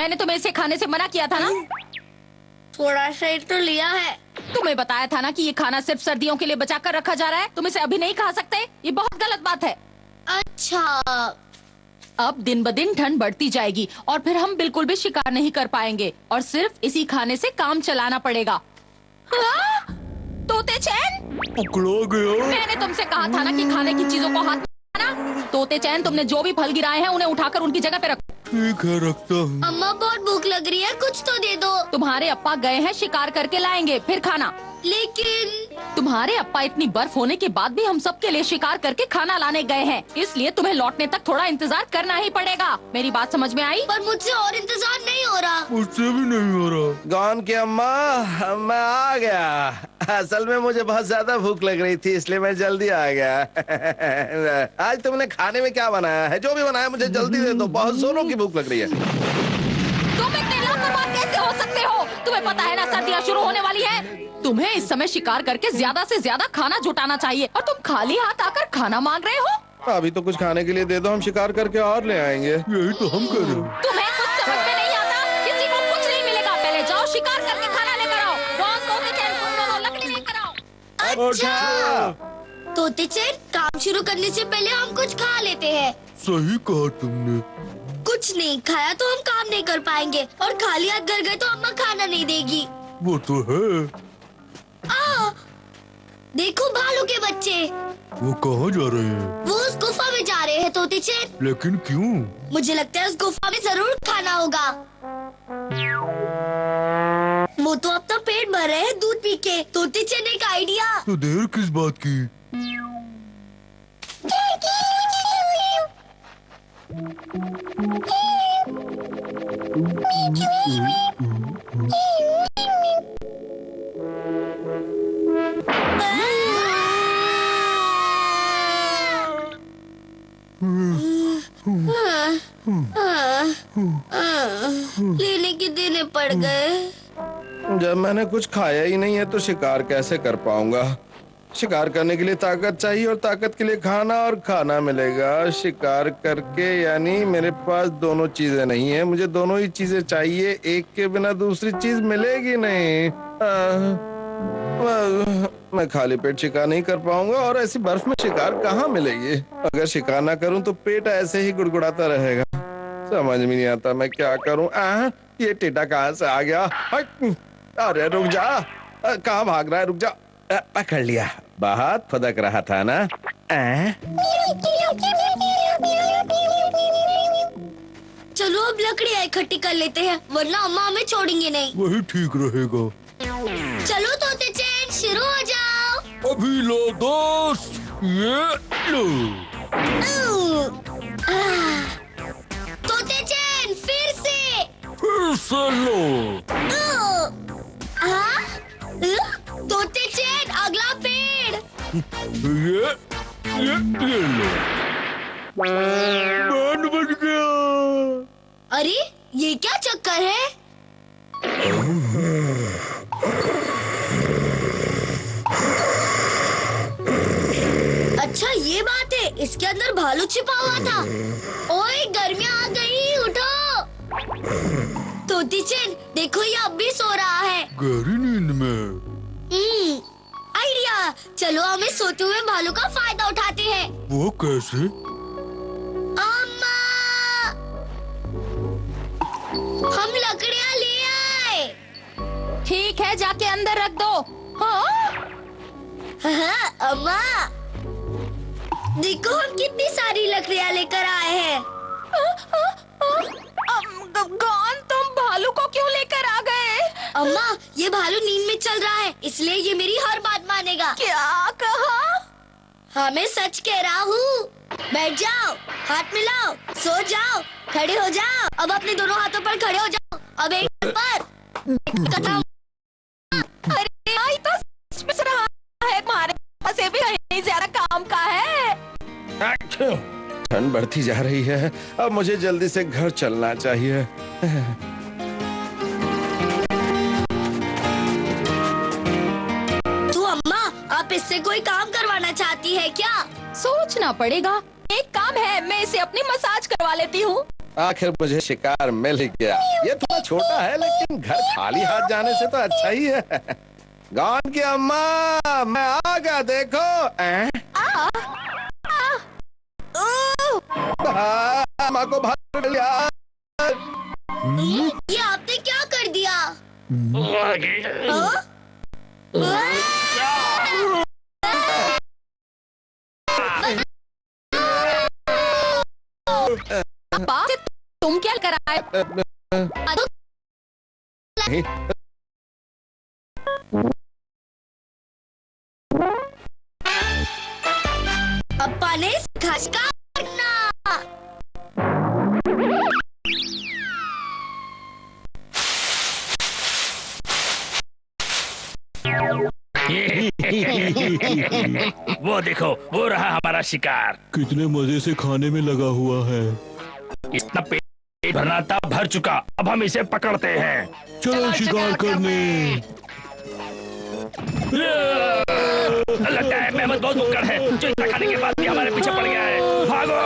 मैंने तुम्हें इसे खाने से मना किया था ना? थोड़ा सा ही तो लिया है। तुम्हें बताया था ना कि ये खाना सिर्फ सर्दियों के लिए बचा कर रखा जा रहा है। तुम इसे अभी नहीं खा सकते, ये बहुत गलत बात है। अच्छा, अब दिन ब दिन ठंड बढ़ती जाएगी और फिर हम बिल्कुल भी शिकार नहीं कर पाएंगे और सिर्फ इसी खाने से काम चलाना पड़ेगा। हाँ? तोते चैन, पकड़ा गया। मैंने तुमसे कहा था ना कि खाने की चीजों को हाथ में लगाना। तोते चैन, तुमने जो भी फल गिराए हैं उन्हें उठाकर उनकी जगह पे रखो। ठीक है, रखता हूँ। अम्मा बहुत भूख लग रही है, कुछ तो दे दो। तुम्हारे अप्पा गए हैं शिकार करके लाएंगे, फिर खाना। लेकिन तुम्हारे अप्पा इतनी बर्फ होने के बाद भी हम सब के लिए शिकार करके खाना लाने गए हैं, इसलिए तुम्हें लौटने तक थोड़ा इंतजार करना ही पड़ेगा। मेरी बात समझ में आई? पर मुझसे और इंतजार नहीं हो रहा। मुझसे भी नहीं हो रहा। गॉन की अम्मा, मैं आ गया। असल में मुझे बहुत ज्यादा भूख लग रही थी, इसलिए मैं जल्दी आ गया। आज तुमने खाने में क्या बनाया है? जो भी बनाया मुझे जल्दी दे दो, बहुत जोरों की भूख लग रही है। तुम इतने लापरवाह कैसे हो सकते हो? तुम्हें पता है ना सर्दियाँ शुरू होने वाली है। तुम्हें इस समय शिकार करके ज्यादा से ज्यादा खाना जुटाना चाहिए और तुम खाली हाथ आकर खाना मांग रहे हो। अभी तो कुछ खाने के लिए दे दो, हम शिकार करके और ले आएंगे। यही तो हम कर रहे हैं। तुम्हें कुछ समझ में नहीं आता, किसी को कुछ नहीं मिलेगा। पहले जाओ शिकार करके खाना लेकर आओ। कौन तोते चैन, तुम दोनों लकड़ी लेकर आओ। अच्छा, तोते चैन, काम शुरू करने से पहले हम कुछ खा लेते हैं। सही कहा तुमने। कुछ नहीं खाया तो हम काम नहीं कर पाएंगे और खाली हाथ घर गए तो अम्मा खाना नहीं देगी। वो तो है। देखो भालू के बच्चे, वो कहाँ जा रहे हैं? वो उस गुफा में जा रहे हैं तोते चैन। लेकिन क्यों? मुझे लगता है उस गुफा में जरूर खाना होगा। वो तो अपना पेट भर रहे हैं दूध पी के। तोते चैन, एक आइडिया। तो देर किस बात की? लेने के देने पड़ गए। जब मैंने कुछ खाया ही नहीं है तो शिकार कैसे कर पाऊंगा? शिकार करने के लिए ताकत चाहिए और ताकत के लिए खाना, और खाना मिलेगा शिकार करके। यानी मेरे पास दोनों चीजें नहीं है। मुझे दोनों ही चीजें चाहिए, एक के बिना दूसरी चीज मिलेगी नहीं। मैं खाली पेट शिकार नहीं कर पाऊंगा और ऐसी बर्फ में शिकार कहाँ मिलेगी? अगर शिकार ना करूं तो पेट ऐसे ही गुड़गुड़ाता रहेगा। समझ में नहीं आता मैं क्या करूं। ये टेढ़ा कहाँ से आ गया? अरे रुक जा, कहाँ भाग रहा है? रुक जा, पकड़ लिया। बहुत फदक रहा था ना। चलो अब लकड़ियाँ इकट्ठी कर लेते हैं, वरना अम्मा हमें छोड़ेंगे नहीं। वही ठीक रहेगा। चलो तोते चैन, शुरू हो जाओ। अभी लो दोस्त, ये लो। तोते चैन, फिर से लो। तोते चैन, अगला पेड़। ये लो। बैंड बज गया। अरे ये क्या चक्कर है? अच्छा ये बात है, इसके अंदर भालू छिपा हुआ था। ओए गर्मियाँ आ गई, उठो। तोती चैन, देखो ये अब भी सो रहा है। गहरी नींद में। आइडिया, चलो हम इस सोते हुए भालू का फायदा उठाते हैं। वो कैसे? अम्मा, हम लकड़ियाँ ले आए। ठीक है, जाके अंदर रख दो। हाँ? अम्मा, देखो हम कितनी सारी लकड़ियाँ लेकर आए हैं। गॉन, तुम भालू को क्यों लेकर आ गए? अम्मा, ये भालू नींद में चल रहा है, इसलिए ये मेरी हर बात मानेगा। क्या कहा? हाँ, मैं सच कह रहा हूँ। बैठ जाओ, हाथ मिलाओ, सो जाओ, खड़े हो जाओ। अब अपने दोनों हाथों पर खड़े हो जाओ। अब एक पर कदम। अरे आई तो सच रहा है, तुम्हारे पास भी कहीं ज्यादा काम का है। ठंड बढ़ती जा रही है, अब मुझे जल्दी से घर चलना चाहिए। तो अम्मा, आप इससे कोई काम करवाना चाहती है क्या? सोचना पड़ेगा। एक काम है, मैं इसे अपनी मसाज करवा लेती हूँ। आखिर मुझे शिकार मिल गया। ये थोड़ा छोटा है लेकिन घर खाली हाथ जाने से तो अच्छा ही है। गॉन की अम्मा, मैं आ गया, देखो। अम्मा को भाग मिल गया। ये आपने क्या कर दिया? पापा, तुम क्या कराए? अप्पा ने खसका करना। वो देखो, वो रहा हमारा शिकार। कितने मजे से खाने में लगा हुआ है। इतना पेट भरना था, भर चुका। अब हम इसे पकड़ते हैं। चलो शिकार करने। लगता है मेहमद बहुत भुक्कड़ है, जो इतना खाने के बाद भी हमारे पीछे पड़ गया है। भागो!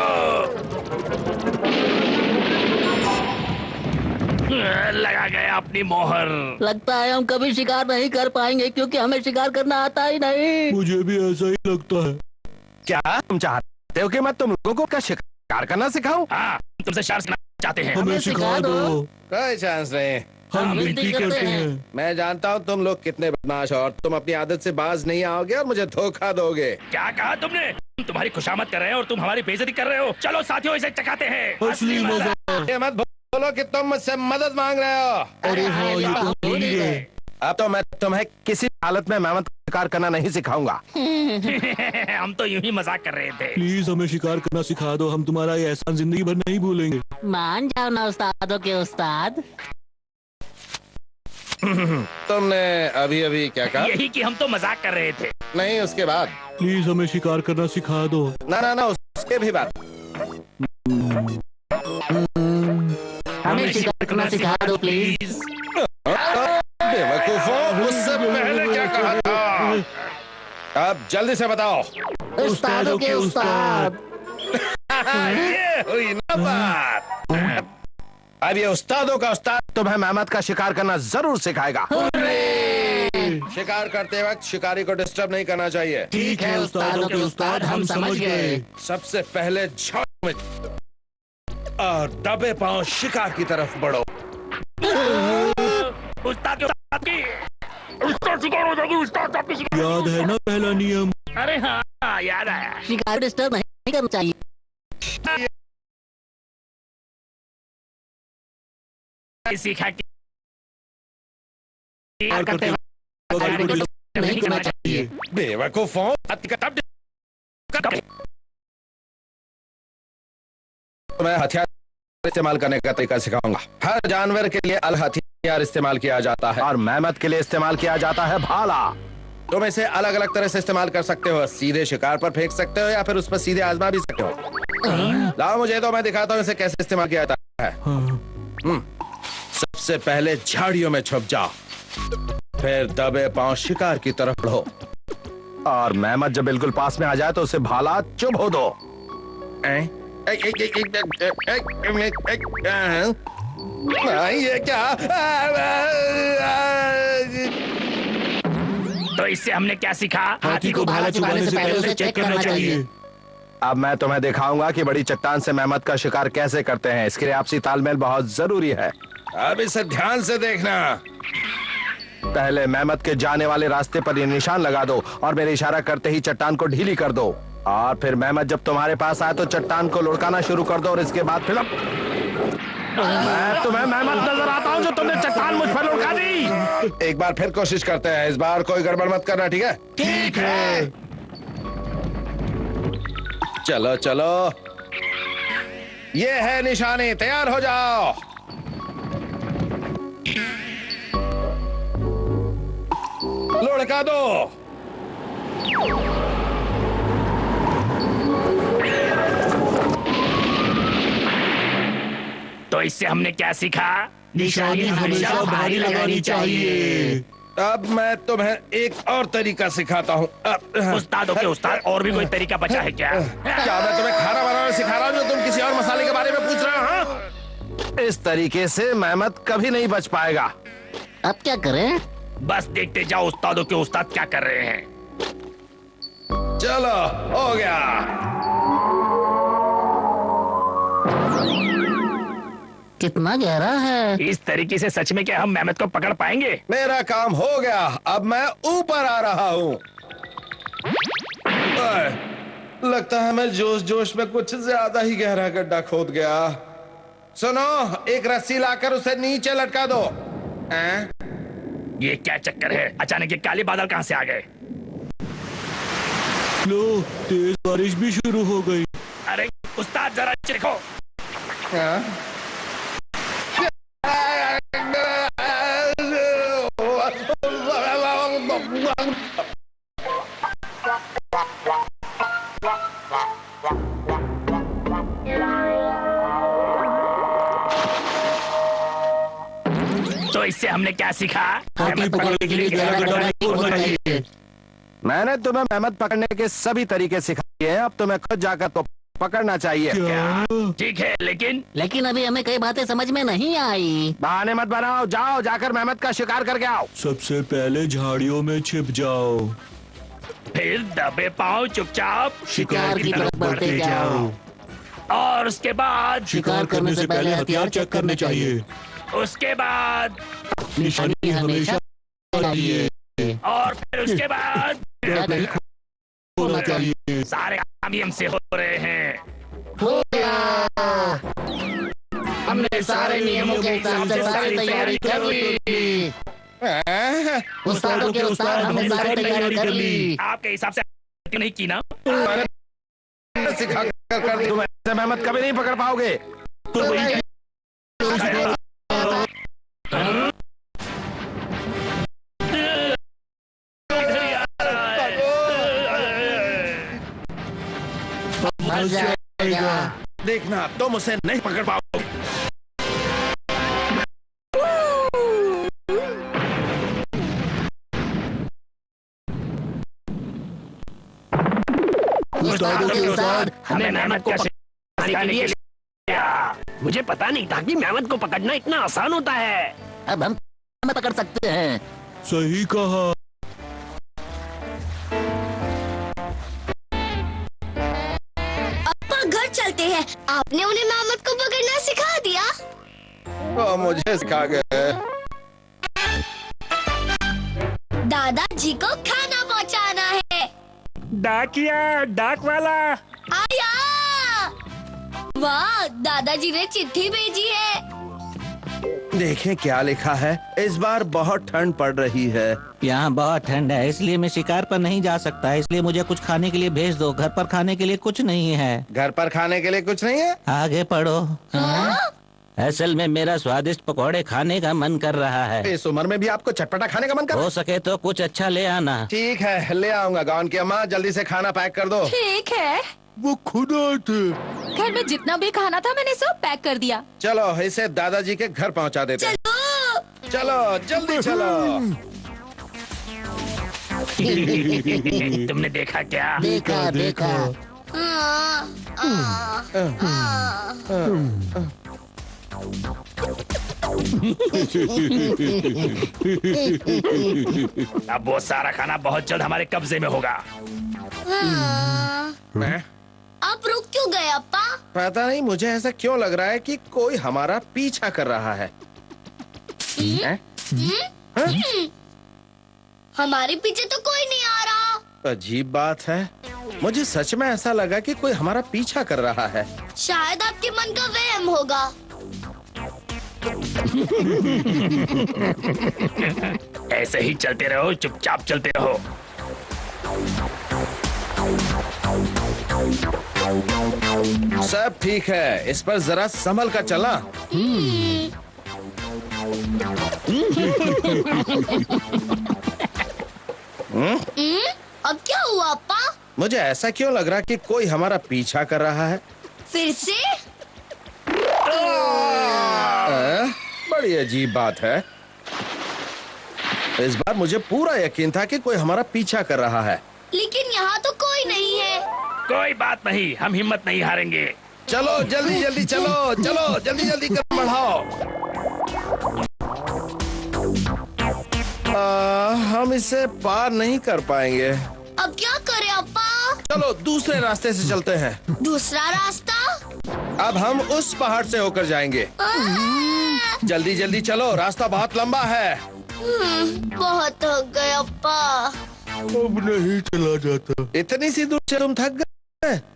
लगा गया अपनी मोहर। लगता है हम कभी शिकार नहीं कर पाएंगे क्योंकि हमें शिकार करना आता ही नहीं। मुझे भी ऐसा ही लगता है। क्या तुम चाहते हो कि मैं तुम लोगों को शिकार करना सिखाऊं? हाँ, तुमसे शिकार सीखना चाहते हैं। हमें सिखा दो। कोई चांस नहीं। हम हम विनती विनती करते करते हैं। मैं जानता हूँ तुम लोग कितने बदमाश हो और तुम अपनी आदत से बाज नहीं आओगे और मुझे धोखा दोगे। क्या कहा तुमने? हम तुम्हारी खुशामद कर रहे हैं और तुम हमारी बेइज्जती कर रहे हो। चलो साथियों, इसे चखाते हैं। असली मजा। ये मत बोलो कि तुम मुझसे मदद मांग रहे हो। अरे हाँ, ये तो भूल गए। अब तो मैं तुम्हें किसी हालत में मेहमद शिकार करना नहीं सिखाऊंगा। हम तो यूं ही मजाक कर रहे थे। प्लीज हमें शिकार करना सिखा दो। हम तुम्हारा ये एहसान जिंदगी भर नहीं भूलेंगे। मान जाओ ना उस्तादों के उस्ताद। तुमने अभी अभी क्या कहा? यही कि हम तो मजाक कर रहे थे। नहीं, उसके बाद। प्लीज हमें शिकार करना सिखा दो। ना ना ना, उसके भी बात। हमें शिकार करना सिखा दो प्लीज। बेवकूफों, उससे पहले क्या कहा था? अब जल्दी से बताओ। उस्तादों के उस्ताद। ये हुई ना बात। अब ये उस्तादों का उस्ताद तुम्हें मेहमद का शिकार करना जरूर सिखाएगा। शिकार करते वक्त शिकारी को डिस्टर्ब नहीं करना चाहिए। ठीक है उस्तादों के उस्ताद, हम समझ गए। सबसे पहले झाड़ में और दबे पांव शिकार की तरफ बढ़ो। उस्ताद के उस्ताद की उस्ताद शिकार हो जाएगी। उस्ताद आपकी शिकार। याद है ना पहला नियम? अरे हाँ, याद आया। शिकार डिस्टर्ब नहीं करना चाहिए। सीखा कि शिकार करते वक्त नहीं करना चाहिए। बेवकूफों, मैं हथियार इस्तेमाल करने का तरीका सिखाऊंगा। हर जानवर के लिए अलग हथियार इस्तेमाल किया जाता है और मेहमद के लिए इस्तेमाल किया जाता है भाला। तुम इसे अलग अलग तरह से इस्तेमाल कर सकते हो। सीधे शिकार पर फेंक सकते हो या फिर उस पर सीधे आजमा भी सकते हो। लाओ मुझे तो मैं दिखाता हूँ इसे कैसे इस्तेमाल किया जाता है। सबसे पहले झाड़ियों में छुप जाओ, फिर दबे पांव शिकार की तरफ बढ़ो और मेहमद जब बिल्कुल पास में आ जाए तो उसे भाला चुभो दो। ये क्या? तो इससे हमने क्या सीखा? हाथी को भाला चुभाने से पहले उसे चेक करना चाहिए। अब मैं तुम्हें दिखाऊंगा कि बड़ी चट्टान से मेहमद का शिकार कैसे करते हैं। इसके लिए आपसी तालमेल बहुत जरूरी है। अब इसे ध्यान से देखना। पहले मेहमद के जाने वाले रास्ते पर ये निशान लगा दो और मेरे इशारा करते ही चट्टान को ढीली कर दो और फिर मेहमद जब तुम्हारे पास आए तो चट्टान को लुढ़काना शुरू कर दो और इसके बाद फिर मैं तुम्हें मेहमद नजर आता हूँ जो तुमने चट्टान मुझ पर लुढ़का दी। एक बार फिर कोशिश करते हैं। इस बार कोई गड़बड़ मत करना, ठीक है? ठीक है। चलो चलो, ये है निशानी, तैयार हो जाओ। लुढ़का दो। तो इससे हमने क्या सीखा? निशानी हमेशा भारी लगानी चाहिए। अब मैं तुम्हें एक और तरीका सिखाता हूँ। उस्तादों के उस्ताद, और भी कोई तरीका बचा है क्या? क्या मैं तुम्हें खाना बनाना सिखा रहा हूँ जो तुम किसी और मसाले के बारे में पूछ रहे हो? हाँ? इस तरीके से मेहमत कभी नहीं बच पाएगा। अब क्या करें? बस देखते जाओ उस्तादों के उस्ताद क्या कर रहे हैं। चलो, हो गया। कितना गहरा है? इस तरीके से सच में क्या हम मेहमत को पकड़ पाएंगे? मेरा काम हो गया, अब मैं ऊपर आ रहा हूँ। लगता है मैं जोश जोश में कुछ ज्यादा ही गहरा गड्ढा खोद गया। सुनो, एक रस्सी लाकर उसे नीचे लटका दो। ये क्या चक्कर है? अचानक ये काले बादल कहाँ से आ गए? लो, तेज बारिश भी शुरू हो गई। अरे उस्ताद जरा देखो। तो इससे हमने क्या सीखा? हाथी पकड़ने के लिए गहरा गड्ढा नहीं खोदना चाहिए। मैंने तुम्हें मेहमत पकड़ने के सभी तरीके सिखाए हैं, अब तुम्हें खुद जाकर तो पकड़ना चाहिए। क्या? ठीक है, लेकिन अभी हमें कई बातें समझ में नहीं आई। बहाने मत बनाओ, जाओ जाकर मेहमत का शिकार करके आओ। सबसे पहले झाड़ियों में छिप जाओ, फिर दबे पाँव चुपचाप शिकार की तरफ बढ़ते जाओ। और उसके बाद शिकार करने से पहले हथियार चेक करने चाहिए। उसके बाद निशानी हमेशा चाहिए और फिर उसके बाद होना चाहिए। सारे काम ही हमसे हो रहे हैं। हो गया। हमने सारे नियमों के हिसाब से सारी तैयारी कर ली। उस्तादों के उस्ताद, हमने सारी तैयारी कर ली। आपके हिसाब से क्यों नहीं की ना? सिखा कर तुम ऐसे मेहमत कभी नहीं पकड़ पाओगे। तो वही मर जाएगा। देखना, तुम उसे नहीं पकड़ पाओगे। उस्तादों के उस्ताद, हमें मेहमत को पकड़ने के लिए मुझे पता नहीं था कि मेहमत को पकड़ना इतना आसान होता है। अब हम हमें पकड़ सकते हैं। सही कहा। अपा घर चलते हैं। आपने उन्हें मेहमत को पकड़ना सिखा दिया। तो मुझे सिखा गए। दादाजी को खाना पहुंचाना है। डाकिया, डाक वाला। आया। वाह, दादाजी ने चिट्ठी भेजी है। देखें क्या लिखा है। इस बार बहुत ठंड पड़ रही है। यहाँ बहुत ठंड है, इसलिए मैं शिकार पर नहीं जा सकता। इसलिए मुझे कुछ खाने के लिए भेज दो। घर पर खाने के लिए कुछ नहीं है। घर पर खाने के लिए कुछ नहीं है? आगे पढ़ो। असल में मेरा स्वादिष्ट पकौड़े खाने का मन कर रहा है। इस उम्र में भी आपको चटपटा खाने का मन कर? हो सके तो कुछ अच्छा ले आना। ठीक है, ले आऊंगा। गाउन की अम्मा, जल्दी से खाना पैक कर दो। ठीक है। वो खुद आते। घर में जितना भी खाना था मैंने सब पैक कर दिया। चलो, इसे दादाजी के घर पहुंचा देते हैं। चलो। चलो, जल्दी चलो। तुमने देखा क्या? देखा देखा। अब वो सारा खाना बहुत जल्द हमारे कब्जे में होगा। मैं आप रुक क्यों गए अप्पा? पता नहीं, मुझे ऐसा क्यों लग रहा है कि कोई हमारा पीछा कर रहा है। हैं? हमारे पीछे तो कोई नहीं आ रहा। अजीब बात है, मुझे सच में ऐसा लगा कि कोई हमारा पीछा कर रहा है। शायद आपके मन का वहम होगा। ऐसे ही चलते रहो, चुपचाप चलते रहो। सब ठीक है, इस पर जरा संभल कर चला। अब क्या हुआ अप्पा? मुझे ऐसा क्यों लग रहा कि कोई हमारा पीछा कर रहा है? फिर से? बड़ी अजीब बात है। इस बार मुझे पूरा यकीन था कि कोई हमारा पीछा कर रहा है। लेकिन यहाँ तो कोई नहीं है। कोई बात नहीं, हम हिम्मत नहीं हारेंगे। चलो जल्दी जल्दी चलो, चलो जल्दी जल्दी कदम बढ़ाओ। हम इसे पार नहीं कर पाएंगे। अब क्या करें अप्पा? चलो दूसरे रास्ते से चलते हैं। दूसरा रास्ता? अब हम उस पहाड़ से होकर जाएंगे। जल्दी जल्दी चलो, रास्ता बहुत लंबा है। बहुत थक गए अप्पा। अब नहीं चला जाता। इतनी सी दूर से तुम थक गए?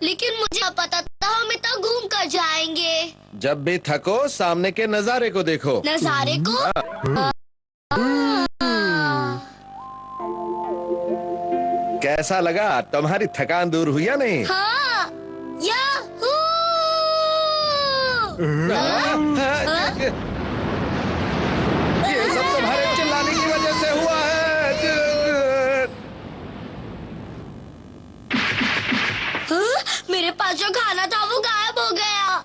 लेकिन मुझे पता था हम इतना घूम कर जाएंगे। जब भी थको सामने के नजारे को देखो। नजारे को? कैसा लगा? तुम्हारी थकान दूर हुई या नहीं? हाँ, याहू! ये सब तुम्हारे चिल्लाने की वजह से हुआ है। मेरे पास जो खाना था वो गायब हो गया।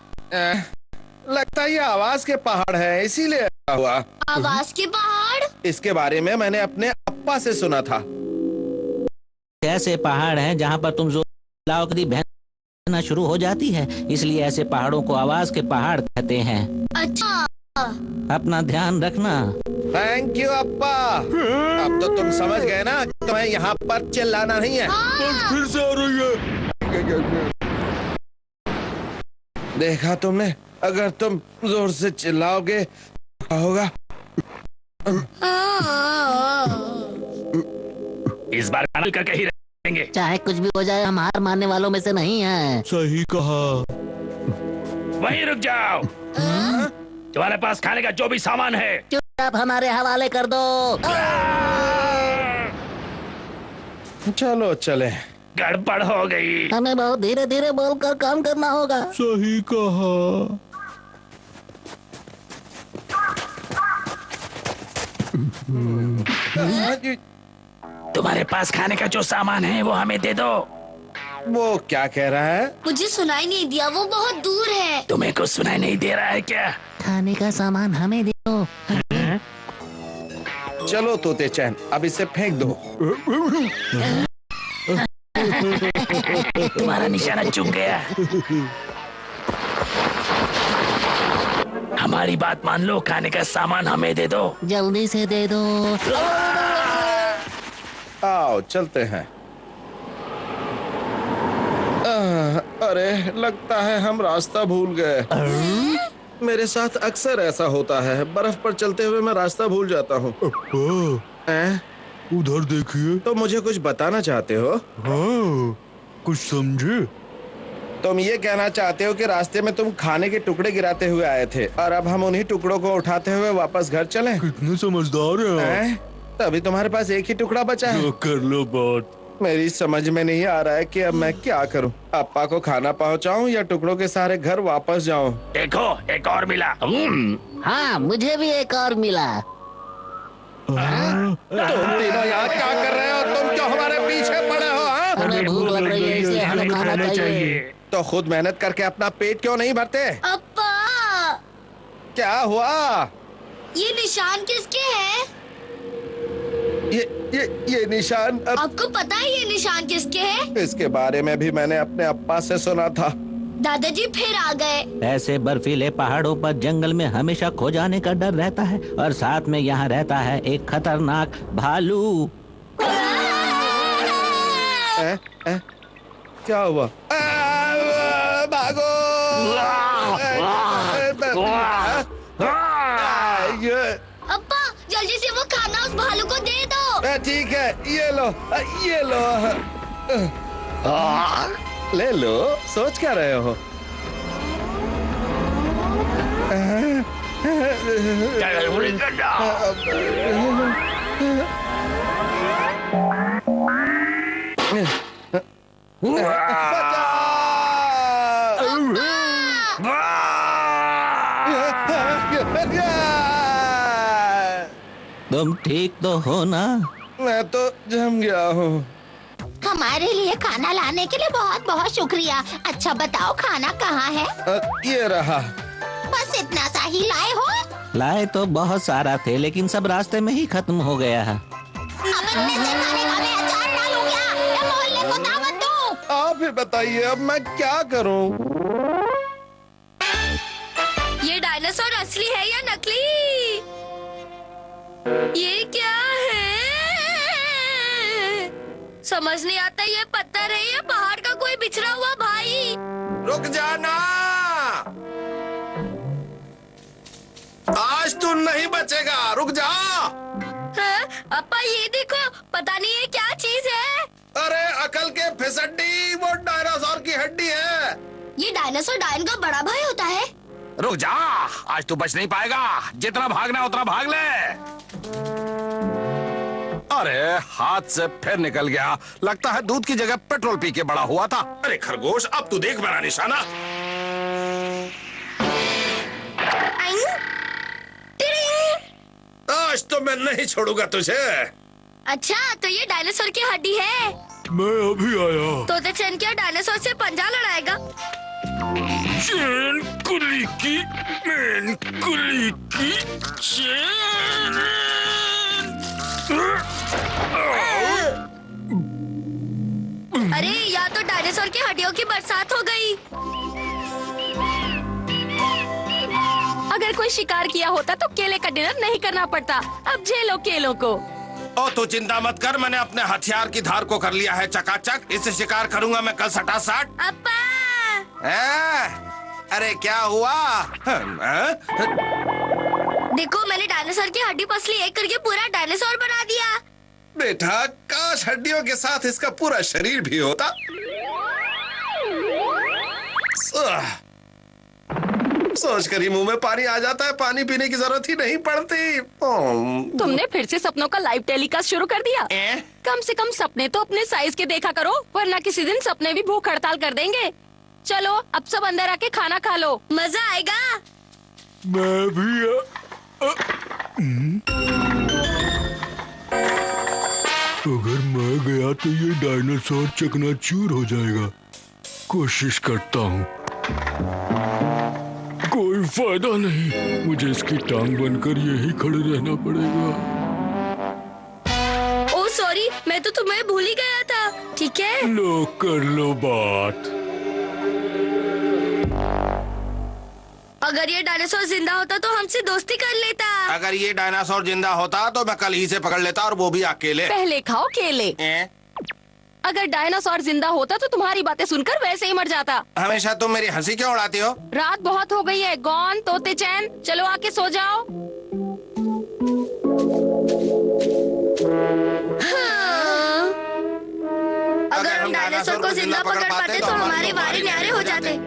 लगता है ये आवाज के पहाड़ है, इसीलिए ऐसा हुआ। आवाज के पहाड़? इसके बारे में मैंने अपने अप्पा से सुना था। ऐसे पहाड़ हैं जहाँ पर तुम जोर करी बहना शुरू हो जाती है, इसलिए ऐसे पहाड़ों को आवाज के पहाड़ कहते हैं। अच्छा। अपना ध्यान रखना। थैंक यू अप्पा। अब तो तुम समझ गए ना, तुम्हें यहाँ पर चिल्लाना नहीं है। बस फिर से आ रही है। देखा तुमने, अगर तुम जोर से चिल्लाओगे क्या होगा? इस बार खाना करके ही रहेंगे। चाहे कुछ भी हो जाए, हम हार मानने वालों में से नहीं हैं। सही कहा। वहीं रुक जाओ। तुम्हारे पास खाने का जो भी सामान है चुपचाप हमारे हवाले कर दो। चलो चले। गड़बड़ हो गई। हमें बहुत धीरे धीरे बोलकर काम करना होगा। सही कहा। तुम्हारे पास खाने का जो सामान है वो हमें दे दो। वो क्या कह रहा है? मुझे सुनाई नहीं दिया, वो बहुत दूर है। तुम्हें कुछ सुनाई नहीं दे रहा है क्या? खाने का सामान हमें दे दो। चलो तोते चैन, अब इसे फेंक दो। तुम्हारा निशाना चूक गया। हमारी बात मान लो, खाने का सामान हमें दे दो। जल्दी से दे दो। आओ चलते हैं। अरे लगता है हम रास्ता भूल गए। मेरे साथ अक्सर ऐसा होता है, बर्फ पर चलते हुए मैं रास्ता भूल जाता हूँ। उधर देखिए। तो मुझे कुछ बताना चाहते हो? हाँ, कुछ समझे? तुम ये कहना चाहते हो कि रास्ते में तुम खाने के टुकड़े गिराते हुए आए थे और अब हम उन्हीं टुकड़ों को उठाते हुए वापस घर चलें? कितने समझदार है आप। तभी तुम्हारे पास एक ही टुकड़ा बचा है। जो कर लो बात। मेरी समझ में नहीं आ रहा है कि अब मैं क्या करूं। अप्पा को खाना पहुंचाऊं या टुकड़ों के सहारे घर वापस जाऊं? देखो, एक और मिला। हाँ, मुझे भी एक और मिला। तुम तीनों यहाँ क्या कर रहे हो? तुम क्यों हमारे पीछे पड़े हो? हमें भूख लग रही है, इसलिए हमें खाना चाहिए। तो खुद मेहनत करके अपना पेट क्यों नहीं भरते? अप्पा, क्या हुआ? ये निशान किसके हैं? ये निशान आपको पता है ये निशान किसके हैं? इसके बारे में भी मैंने अपने अप्पा से सुना था। दादाजी फिर आ गए। ऐसे बर्फीले पहाड़ों पर जंगल में हमेशा खो जाने का डर रहता है और साथ में यहाँ रहता है एक खतरनाक भालू। क्या हुआ? भागो! अप्पा, जल्दी से वो खाना उस भालू को दे दो। ठीक है, ये लो, ये लो। ले लो। सोच क्या रहे हो? तुम ठीक तो हो ना? मैं तो जम गया हूँ। हमारे लिए खाना लाने के लिए बहुत बहुत शुक्रिया। अच्छा बताओ, खाना कहाँ है? ये रहा। बस इतना सा ही लाए हो? लाए तो बहुत सारा थे, लेकिन सब रास्ते में ही खत्म हो गया है। अब इतने से खाने का मैं अचार डालूं क्या? या मोहल्ले को दावत दूं? आप ही बताइए, अब मैं क्या करूँ? ये डायनासोर असली है या नकली? ये क्या है? समझ नहीं आता, ये पत्थर है या पहाड़ का कोई बिछड़ा हुआ भाई? रुक जाना, आज तू नहीं बचेगा, रुक जा। हाँ? अप्पा ये देखो, पता नहीं ये क्या चीज है। अरे अकल के फिसड्डी, वो डायनासोर की हड्डी है। ये डायनासोर डायन का बड़ा भाई होता है। रुक जा, आज तू बच नहीं पाएगा। जितना भागना उतना भाग ले। अरे हाथ से फिर निकल गया, लगता है दूध की जगह पेट्रोल पी के बड़ा हुआ था। अरे खरगोश, अब तू देख मेरा निशाना। आज तो मैं नहीं छोड़ूंगा तुझे। अच्छा, तो ये डायनासोर की हड्डी है। मैं अभी आया। तोते चैन क्या डायनासोर से पंजा लड़ाएगा? चैन कुली की, मैन कुली की चैन। अरे या तो डायनासोर की हड्डियों की बरसात हो गई। अगर कोई शिकार किया होता तो केले का डिनर नहीं करना पड़ता। अब झेलो केलों को। ओ तू चिंता मत कर, मैंने अपने हथियार की धार को कर लिया है चकाचक। इससे शिकार करूंगा मैं कल सटासट। अप्पा अरे क्या हुआ? देखो, मैंने डायनासोर की हड्डी पसली एक करके पूरा डायनासोर बना दिया। बेटा, काश हड्डियों के साथ इसका पूरा शरीर भी होता। सोच कर ही मुंह में पानी आ जाता है, पानी पीने की जरूरत ही नहीं पड़ती। तुमने फिर से सपनों का लाइव टेलीकास्ट शुरू कर दिया। कम से कम सपने तो अपने साइज के देखा करो, वरना किसी दिन सपने भी भूख हड़ताल कर देंगे। चलो अब सब अंदर आके खाना खा लो, मजा आएगा। मैं भी अगर मैं गया तो ये डायनासोर चकनाचूर हो जाएगा। कोशिश करता हूँ, कोई फायदा नहीं। मुझे इसकी टांग बनकर यही खड़े रहना पड़ेगा। ओ सॉरी, मैं तो तुम्हें भूल ही गया था। ठीक है, लो कर लो बात। अगर ये डायनासोर जिंदा होता तो हमसे दोस्ती कर लेता। अगर ये डायनासोर जिंदा होता तो मैं कल ही से पकड़ लेता, और वो भी अकेले। पहले खाओ केले। अगर डायनासोर जिंदा होता तो तुम्हारी बातें सुनकर वैसे ही मर जाता। हमेशा तुम मेरी हंसी क्यों उड़ाती हो? रात बहुत हो गई है। गौन, तोते चैन, चलो आके सो जाओ। हाँ। अगर हम डायनासोर को जिंदा पकड़ पाते तो हमारे वारे न्यारे हो जाते।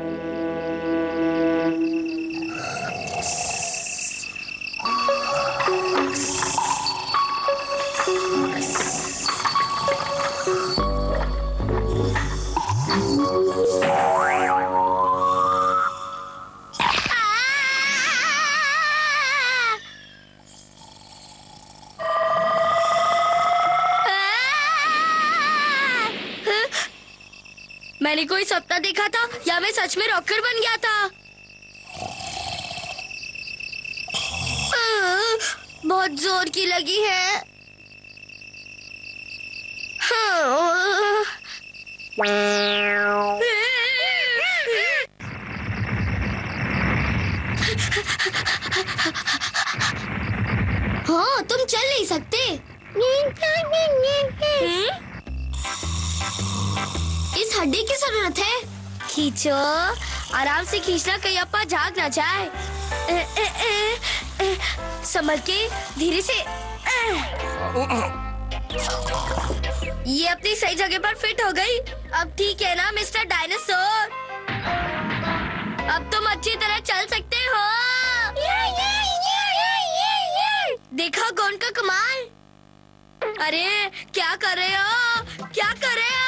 मैंने कोई सपना देखा था या मैं सच में रॉकेट बन गया था? बहुत जोर की लगी है। हाँ, तुम चल नहीं सकते। इस हड्डी की जरूरत है। खींचो, आराम से खींचना, कहीं अप्पा झाग ना जाए। संभल के, धीरे से। ये अपनी सही जगह पर फिट हो गई। अब ठीक है ना मिस्टर डायनासोर? अब तुम अच्छी तरह चल सकते हो। देखा गौन का कमाल? अरे क्या कर रहे हो? क्या कर रहे हो?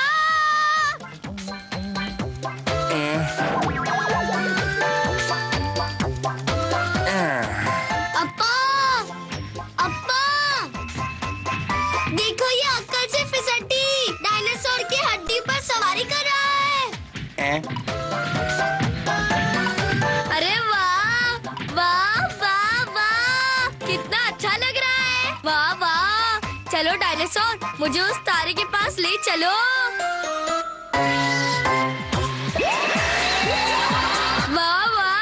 अप्पा, अप्पा, देखो ये अक्कल से फिसड्डी डायनासोर की हड्डी पर सवारी कर रहा है। अरे वाह वाह वाह वाह, कितना अच्छा लग रहा है। वाह वाह, चलो डायनासोर, मुझे उस तारे के पास ले चलो। वाह वाह।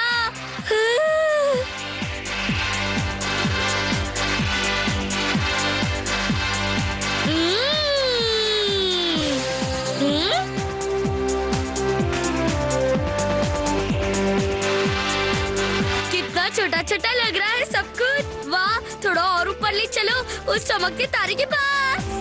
अच्छा लग रहा है सब कुछ। वाह, थोड़ा और ऊपर ले चलो, उस चमकते तारे के पास।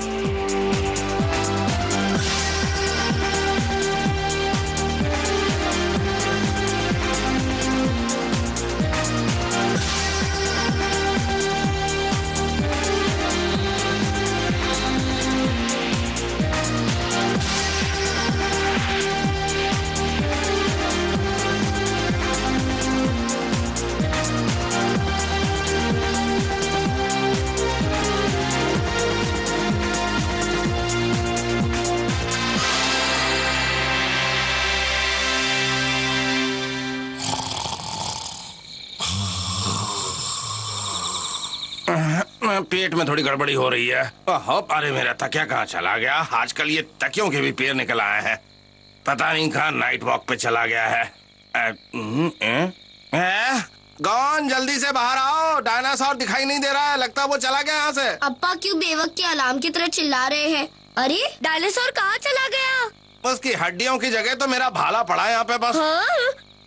पेट में थोड़ी गड़बड़ी हो रही है। अरे मेरा तकिया कहाँ चला गया? आजकल ये तकियों के भी पैर निकल आए हैं। पता नहीं कहाँ नाइट वॉक पे चला गया है। गौन, जल्दी से बाहर आओ, डायनासोर दिखाई नहीं दे रहा है, लगता है वो चला गया यहाँ से। अप्पा क्यों बेवक के अलार्म की तरह चिल्ला रहे हैं? अरे डायनासोर कहाँ चला गया? उसकी हड्डियों की जगह तो मेरा भाला पड़ा है यहाँ पे बस। हाँ?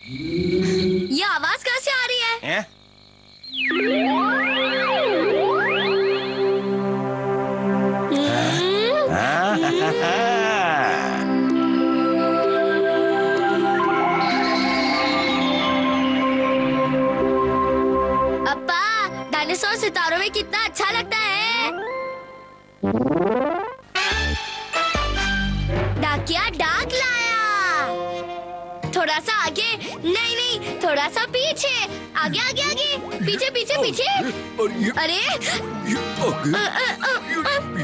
ये आवाज कहाँ से आ रही है? अप्पा, डायनासोर सितारों में कितना अच्छा लगता है। डाकिया डाक लाया। थोड़ा सा आगे, नहीं नहीं, थोड़ा सा पीछे, आगे आगे आगे, पीछे पीछे पीछे। अरे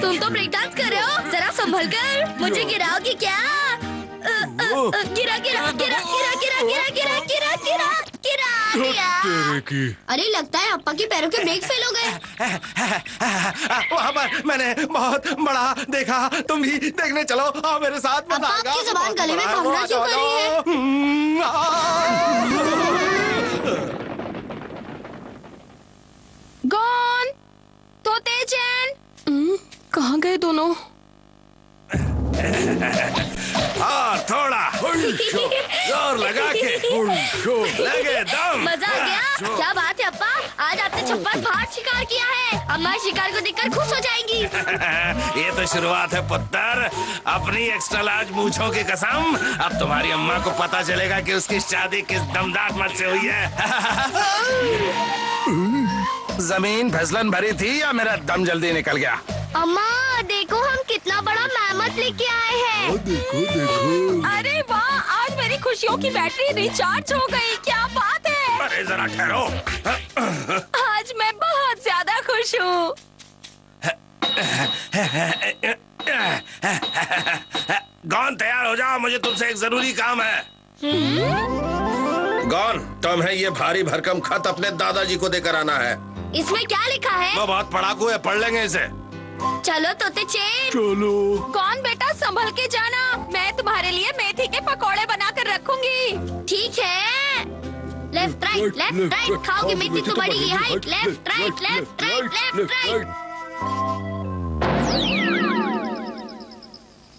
तुम तो ब्रेक डांस कर रहे हो, जरा संभल कर, मुझे गिराओगे क्या? गिरा गिरा गिरा गिरा गिरा गिरा गिरा गिरा गिरा गिरा दिया। अरे लगता है अप्पा के पैरों के ब्रेक फेल हो गए। वहाँ पर मैंने बहुत बड़ा देखा, तुम भी देखने चलो। आओ मेरे साथ। अप्पा आपकी ज़बान गले में भंगड़ा क्यों कर रही है? गौन, तोते चैन, कहाँ गए दोनों? हाँ, थोड़ा जोर लगा के लगे दम। मजा आ गया। क्या बात है अप्पा, आज आपने छप्पर फाड़ शिकार किया है। अम्मा शिकार को देखकर खुश हो जाएंगी। ये तो शुरुआत है पुत्र, अपनी एक्स्ट्रा लार्ज मूंछों की कसम। अब तुम्हारी अम्मा को पता चलेगा कि उसकी शादी किस दमदार मर्द से हुई है। जमीन फिसलन भरी थी या मेरा दम जल्दी निकल गया? अम्मा देखो, हम कितना बड़ा मैमथ लेके आए हैं। देखो देखो। अरे वाह, आज मेरी खुशियों की बैटरी रिचार्ज हो गई। क्या बात है। अरे जरा ठहरो। आज मैं बहुत ज्यादा खुश हूँ। गौन, तैयार हो जाओ, मुझे तुमसे एक जरूरी काम है। गौन, तुम्हें ये भारी भरकम खत अपने दादाजी को देकर आना है। इसमें क्या लिखा है? वो बहुत पढ़ाकू है, पढ़ लेंगे इसे। चलो तोते चैन। चलो। कौन बेटा, संभल के जाना, मैं तुम्हारे लिए मेथी के पकोड़े बनाकर रखूंगी। ठीक है। लेफ्ट राइट लेफ्ट राइट, खाओगे मेथी तो बढ़ेगी height. Left right left right left right.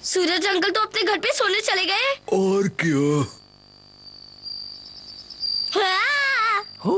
Suraj uncle तो अपने घर पे सोने चले गए। और क्या? हाँ। हो